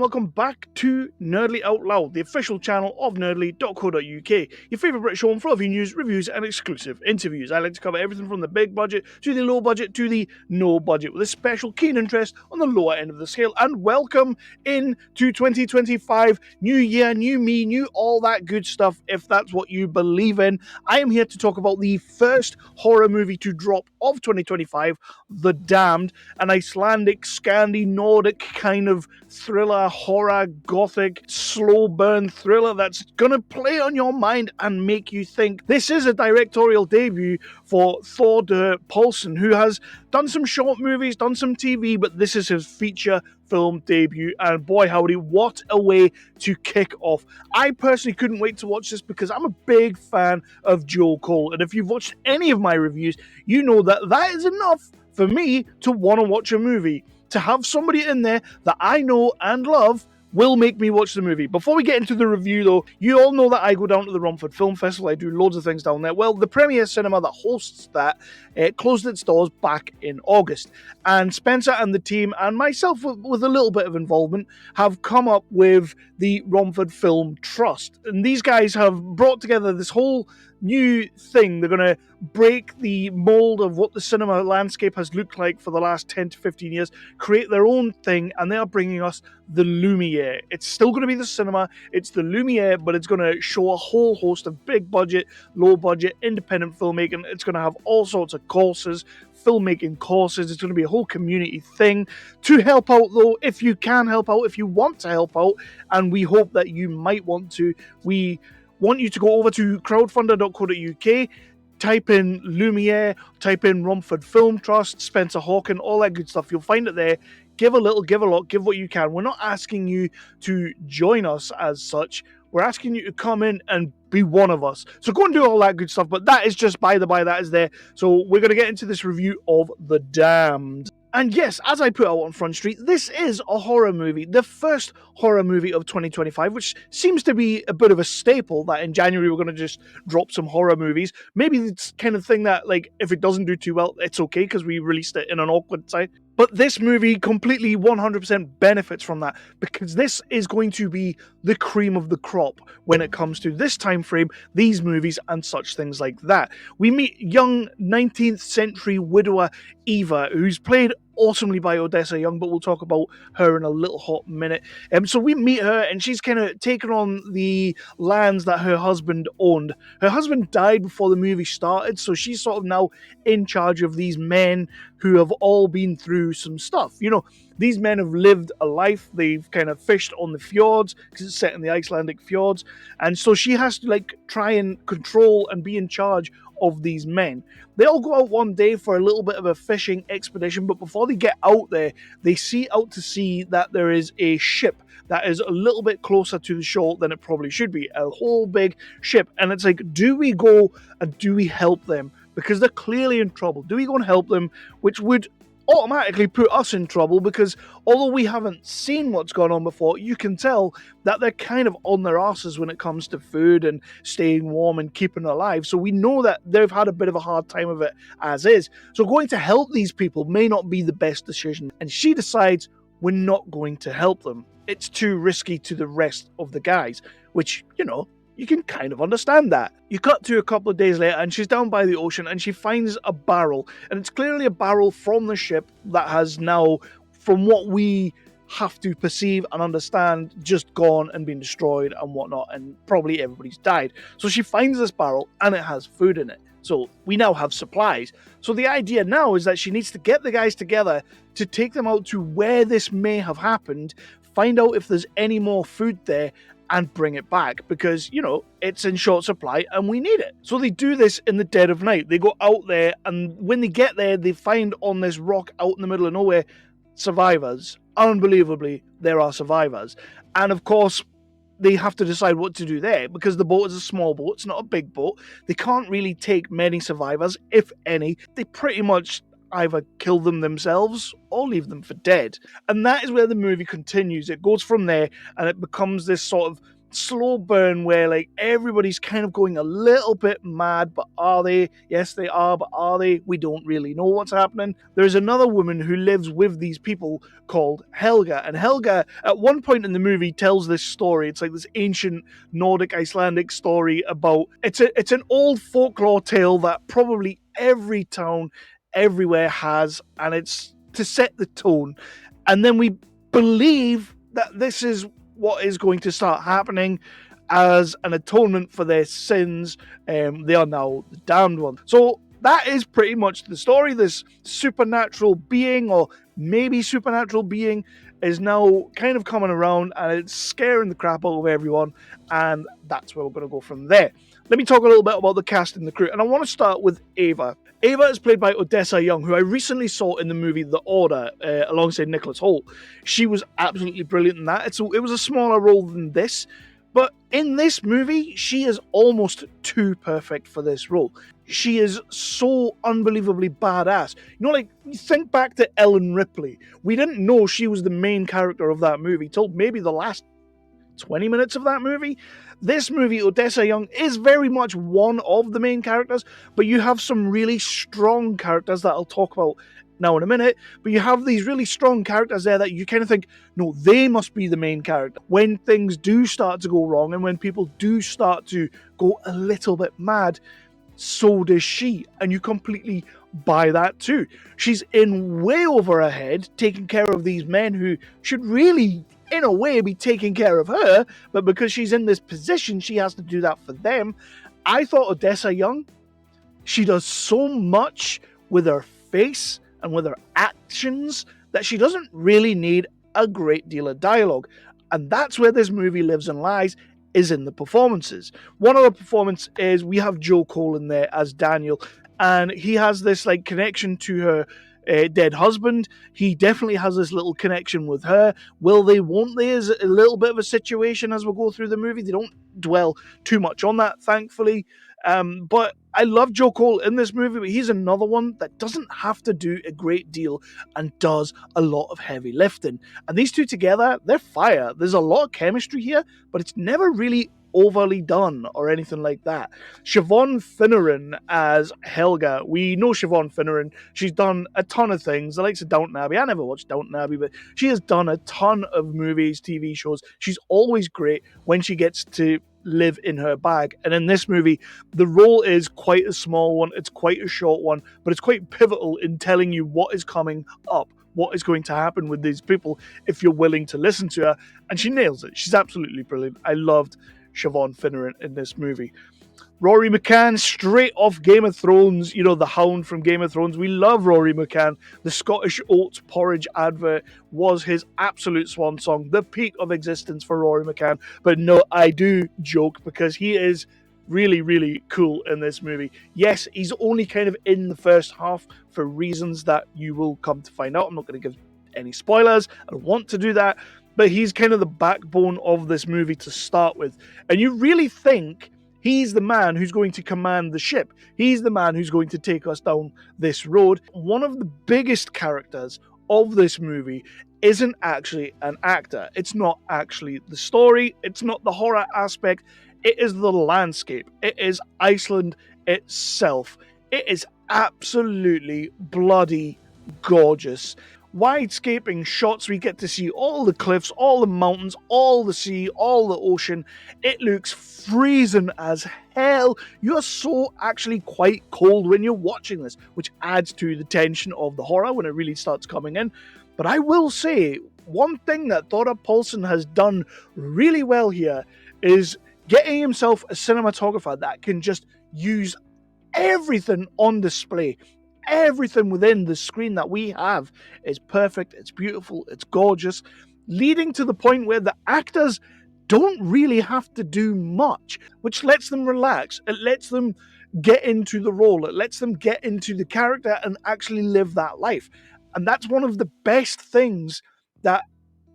welcome back to Nerdly Out Loud, the official channel of nerdly.co.uk, your favourite British home full of news, reviews and exclusive interviews. I like to cover everything from the big budget to the low budget to the no budget, with a special keen interest on the lower end of the scale. And welcome into 2025, new year, new me, new all that good stuff, if that's what you believe in. I am here to talk about the first horror movie to drop of 2025, The Damned, an Icelandic, Scandi, Nordic kind of thriller, horror, gothic, slow burn thriller that's gonna play on your mind and make you think. This is a directorial debut for Thordur Palsson, who has done some short movies, done some TV, but this is his feature film debut, and boy howdy, what a way to kick off. I personally couldn't wait to watch this because I'm a big fan of Joe Cole, and if you've watched any of my reviews, you know that that is enough for me to want to watch a movie. To have somebody in there that I know and love will make me watch the movie. Before we get into the review though, you all know that I go down to the Romford Film Festival. I do loads of things down there. Well, the Premier Cinema that hosts that closed its doors back in August. And Spencer and the team, and myself with a little bit of involvement, have come up with the Romford Film Trust. And these guys have brought together this whole new thing. They're going to break the mold of what the cinema landscape has looked like for the last 10 to 15 years, create their own thing, and they are bringing us the Lumiere. It's still going to be the cinema, it's the Lumiere, but it's going to show a whole host of big budget, low budget, independent filmmaking. It's going to have all sorts of courses, filmmaking courses. It's going to be a whole community thing. To help out though, if you can help out, if you want to help out, and we hope that you might want to, we want you to go over to crowdfunder.co.uk, type in Lumiere, type in Romford Film Trust, Spencer Hawken, all that good stuff. You'll find it there. Give a little, give a lot, give what you can. We're not asking you to join us as such. We're asking you to come in and be one of us. So go and do all that good stuff, but that is just by the by, that is there. So we're going to get into this review of The Damned. And yes, as I put out on Front Street, this is a horror movie, the first horror movie of 2025, which seems to be a bit of a staple, that in January we're going to just drop some horror movies. Maybe it's kind of thing that, like, if it doesn't do too well, it's okay because we released it in an awkward time. But this movie completely 100% benefits from that, because this is going to be the cream of the crop when it comes to this time frame, these movies and such things like that. We meet young 19th century widower Eva, who's played awesomely by Odessa Young, but we'll talk about her in a little hot minute. So we meet her, and she's kind of taken on the lands that her husband owned. Her husband died before the movie started, so she's sort of now in charge of these men who have all been through some stuff. You know, these men have lived a life. They've kind of fished on the fjords, because it's set in the Icelandic fjords, and so she has to like try and control and be in charge of these men. They all go out one day for a little bit of a fishing expedition, but before they get out there, they see out to sea that there is a ship that is a little bit closer to the shore than it probably should be. A whole big ship. And it's like, do we go and do we help them? Because they're clearly in trouble. Do we go and help them? Which would automatically put us in trouble, because although we haven't seen what's gone on before, you can tell that they're kind of on their asses when it comes to food and staying warm and keeping alive. So we know that they've had a bit of a hard time of it as is. So going to help these people may not be the best decision. And she decides, we're not going to help them. It's too risky to the rest of the guys, which, you know, you can kind of understand that. You cut to a couple of days later, and she's down by the ocean, and she finds a barrel. And it's clearly a barrel from the ship that has now, from what we have to perceive and understand, just gone and been destroyed and whatnot, and probably everybody's died. So she finds this barrel, and it has food in it. So we now have supplies. So the idea now is that she needs to get the guys together to take them out to where this may have happened, find out if there's any more food there, and bring it back, because, you know, it's in short supply and we need it. So they do this in the dead of night. They go out there, and when they get there, they find on this rock out in the middle of nowhere survivors. Unbelievably, there are survivors. And of course, they have to decide what to do there, because the boat is a small boat, it's not a big boat. They can't really take many survivors, if any. They pretty much either kill them themselves or leave them for dead. And that is where the movie continues. It goes from there, and it becomes this sort of slow burn where like everybody's kind of going a little bit mad, but are they? Yes, they are, but are they? We don't really know what's happening. There's another woman who lives with these people called Helga, and Helga at one point in the movie tells this story. It's like this ancient Nordic Icelandic story about it's an old folklore tale that probably every town everywhere has, and it's to set the tone. And then we believe that this is what is going to start happening as an atonement for their sins. They are now the damned ones. So that is pretty much the story. This supernatural being, or maybe supernatural being, is now kind of coming around and it's scaring the crap out of everyone, and that's where we're going to go from there. Let me talk a little bit about the cast and the crew, and I want to start with Ava. Ava is played by Odessa Young, who I recently saw in the movie The Order alongside Nicholas Hoult. She was absolutely brilliant in that. It was a smaller role than this, but in this movie, she is almost too perfect for this role. She is so unbelievably badass. You know, like, you think back to Ellen Ripley. We didn't know she was the main character of that movie till maybe the last 20 minutes of that movie. This movie, Odessa Young, is very much one of the main characters, but you have some really strong characters that I'll talk about now in a minute, but you have these really strong characters there that you kind of think, no, they must be the main character. When things do start to go wrong and when people do start to go a little bit mad, so does she, and you completely buy that too. She's in way over her head, taking care of these men who should really, in a way, be taking care of her, but because she's in this position, she has to do that for them. I thought Odessa Young, she does so much with her face and with her actions that she doesn't really need a great deal of dialogue. And that's where this movie lives and lies, is in the performances. One other performance is we have Joe Cole in there as Daniel, and he has this like connection to her dead husband. He definitely has this little connection with her. Will they, won't they, is a little bit of a situation as we go through the movie. They don't dwell too much on that, thankfully. But I love Joe Cole in this movie, but he's another one that doesn't have to do a great deal and does a lot of heavy lifting. And these two together, they're fire. There's a lot of chemistry here, but it's never really overly done or anything like that. Siobhan Finneran as Helga. We know Siobhan Finneran. She's done a ton of things. The likes of Downton Abbey. I never watched Downton Abbey, but she has done a ton of movies, TV shows. She's always great when she gets to live in her bag. And in this movie, the role is quite a small one. It's quite a short one, but it's quite pivotal in telling you what is coming up, what is going to happen with these people if you're willing to listen to her. And she nails it. She's absolutely brilliant. I loved Siobhan Finneran in this movie. Rory McCann, straight off Game of Thrones, you know, the Hound from Game of Thrones. We love Rory McCann. The Scottish Oats porridge advert was his absolute swan song, the peak of existence for Rory McCann. But no, I do joke because he is really, really cool in this movie. Yes, he's only kind of in the first half for reasons that you will come to find out. I'm not going to give any spoilers. I don't want to do that. But he's kind of the backbone of this movie to start with. And you really think he's the man who's going to command the ship. He's the man who's going to take us down this road. One of the biggest characters of this movie isn't actually an actor. It's not actually the story. It's not the horror aspect. It is the landscape. It is Iceland itself. It is absolutely bloody gorgeous. Widescaping shots, we get to see all the cliffs, all the mountains, all the sea, all the ocean. It looks freezing as hell. You're so actually quite cold when you're watching this, which adds to the tension of the horror when it really starts coming in. But I will say, one thing that Thordur Palsson has done really well here is getting himself a cinematographer that can just use everything on display. Everything within the screen that we have is perfect, it's beautiful, it's gorgeous, leading to the point where the actors don't really have to do much, which lets them relax. It lets them get into the role. It lets them get into the character and actually live that life. And that's one of the best things that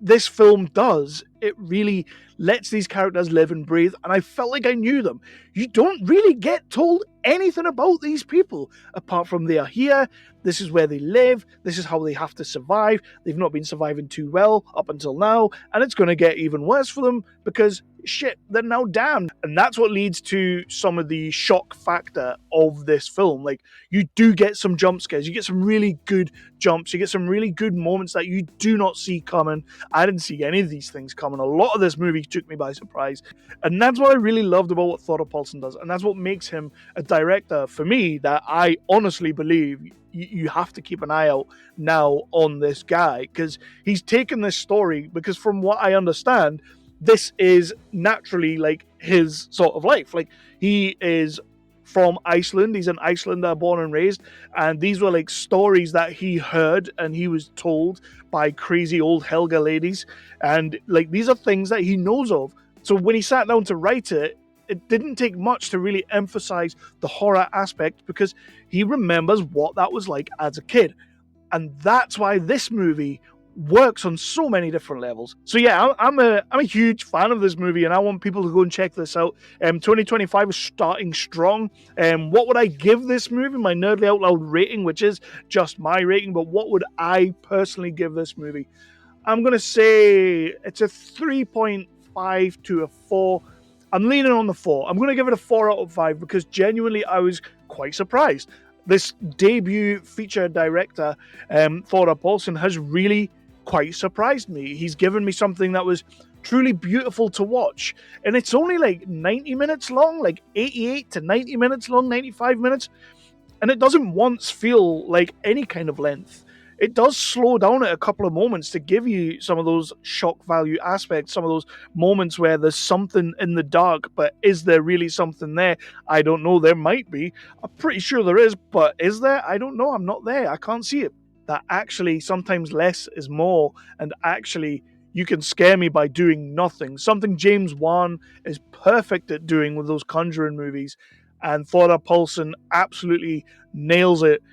this film does. It really lets these characters live and breathe, and I felt like I knew them. You don't really get told anything about these people apart from they are here, this is where they live, this is how they have to survive. They've not been surviving too well up until now, and it's going to get even worse for them because shit, they're now damned. And that's what leads to some of the shock factor of this film. Like, you do get some jump scares, you get some really good jumps, you get some really good moments that you do not see coming. I didn't see any of these things coming. A lot of this movie took me by surprise, and that's what I really loved about what Thordur Palsson does, and that's what makes him a director for me that I honestly believe you have to keep an eye out now on this guy, because he's taken this story, because from what I understand, this is naturally like his sort of life. Like, he is from Iceland, he's an Icelander born and raised, and these were like stories that he heard and he was told by crazy old Helga ladies, and like these are things that he knows of. So when he sat down to write it, it didn't take much to really emphasize the horror aspect, because he remembers what that was like as a kid. And that's why this movie works on so many different levels. So yeah, I'm a huge fan of this movie, and I want people to go and check this out. 2025 is starting strong. What would I give this movie? My Nerdly Out Loud rating, which is just my rating, but what would I personally give this movie? I'm going to say it's a 3.5 to a 4. I'm leaning on the 4. I'm going to give it a 4 out of 5 because genuinely I was quite surprised. This debut feature director, Thordur Palsson, has really quite surprised me. He's given me something that was truly beautiful to watch. And it's only like 90 minutes long, like 88 to 90 minutes long, 95 minutes. And it doesn't once feel like any kind of length. It does slow down at a couple of moments to give you some of those shock value aspects, some of those moments where there's something in the dark, but is there really something there? I don't know. There might be. I'm pretty sure there is, but is there? I don't know. I'm not there. I can't see it. That actually sometimes less is more, and actually you can scare me by doing nothing. Something James Wan is perfect at doing with those Conjuring movies, and Thordur Palsson absolutely nails it.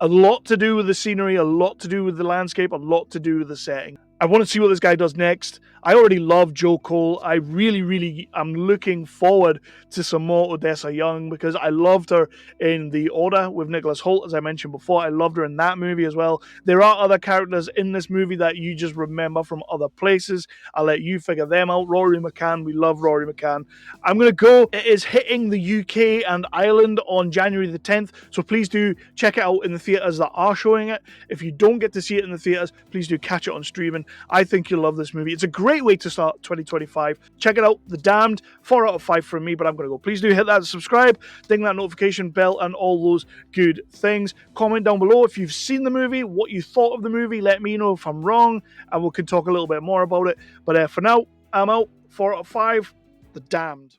A lot to do with the scenery, a lot to do with the landscape, a lot to do with the setting. I want to see what this guy does next. I already love Jo Cole. I really am looking forward to some more Odessa Young, because I loved her in The Order with Nicholas Hoult, as I mentioned before. I loved her in that movie as well. There are other characters in this movie that you just remember from other places. I'll let you figure them out. Rory McCann, we love Rory McCann. I'm going to go. It is hitting the UK and Ireland on January the 10th, so please do check it out in the theatres that are showing it. If you don't get to see it in the theatres, please do catch it on streaming. I think you'll love this movie. It's a great way to start 2025. Check it out. The Damned, 4 out of 5 from me, but I'm going to go. Please do hit that subscribe, ding that notification bell, and all those good things. Comment down below if you've seen the movie, what you thought of the movie. Let me know if I'm wrong, and we can talk a little bit more about it. But for now, I'm out. 4 out of 5. The Damned.